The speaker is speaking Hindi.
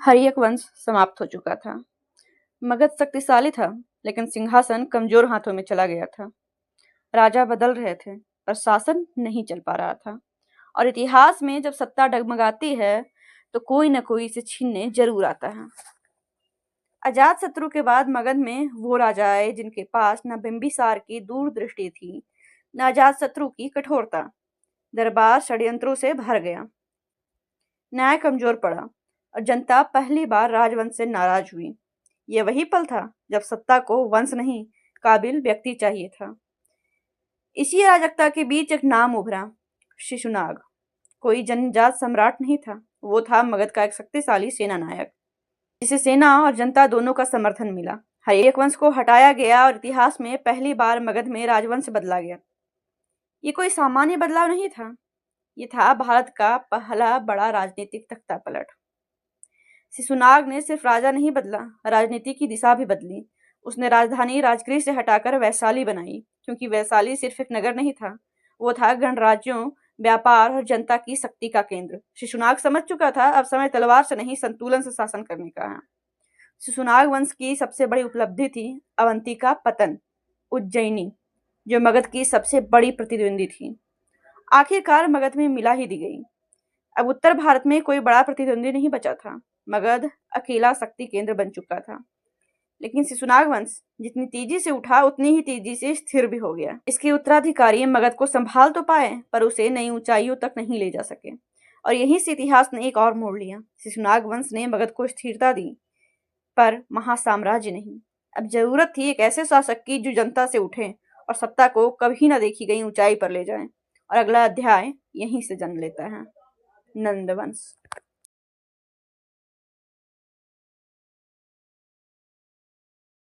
हर्यक वंश समाप्त हो चुका था। मगध शक्तिशाली था, लेकिन सिंहासन कमजोर हाथों में चला गया था। राजा बदल रहे थे, पर शासन नहीं चल पा रहा था। और इतिहास में जब सत्ता डगमगाती है, तो कोई न कोई इसे छीनने जरूर आता है। अजातशत्रु के बाद मगध में वो राजा आए जिनके पास न बिंबिसार की दूरदृष्टि थी, न अजातशत्रु की कठोरता। दरबार षड्यंत्रों से भर गया, न्याय कमजोर पड़ा और जनता पहली बार राजवंश से नाराज हुई। यह वही पल था जब सत्ता को वंश नहीं, काबिल व्यक्ति चाहिए था। इसी अराजकता के बीच एक नाम उभरा, शिशुनाग। कोई जनजात सम्राट नहीं था, वो था मगध का एक शक्तिशाली सेना नायक, जिसे सेना और जनता दोनों का समर्थन मिला। हर्यक वंश को हटाया गया और इतिहास में पहली बार मगध में राजवंश बदला गया। ये कोई सामान्य बदलाव नहीं था, ये था भारत का पहला बड़ा राजनीतिक तख्तापलट। शिशुनाग ने सिर्फ राजा नहीं बदला, राजनीति की दिशा भी बदली। उसने राजधानी राजगृह से हटाकर वैशाली बनाई, क्योंकि वैशाली सिर्फ एक नगर नहीं था, वो था गणराज्यों, व्यापार और जनता की शक्ति का केंद्र। शिशुनाग समझ चुका था अब समय तलवार से नहीं, संतुलन से शासन करने का है। शिशुनाग वंश की सबसे बड़ी उपलब्धि थी अवंती का पतन, उज्जैनी, जो मगध की सबसे बड़ी प्रतिद्वंदी थी, आखिरकार मगध में मिला ही दी गई। अब उत्तर भारत में कोई बड़ा प्रतिद्वंदी नहीं बचा था, मगध अकेला शक्ति केंद्र बन चुका था। लेकिन शिशुनाग वंश जितनी तेजी से उठा, उतनी ही तेजी से स्थिर भी हो गया। इसके उत्तराधिकारी मगध को संभाल तो पाए, पर उसे नई ऊंचाइयों तक नहीं ले जा सके। और यहीं से इतिहास ने एक और मोड़ लिया। शिशुनाग वंश ने मगध को स्थिरता दी, पर महासाम्राज्य नहीं। अब जरूरत थी एक ऐसे शासक की जो जनता से उठे और सत्ता को कभी न देखी गई ऊंचाई पर ले जाए। और अगला अध्याय यहीं से जन्म लेता है, नंदवंश।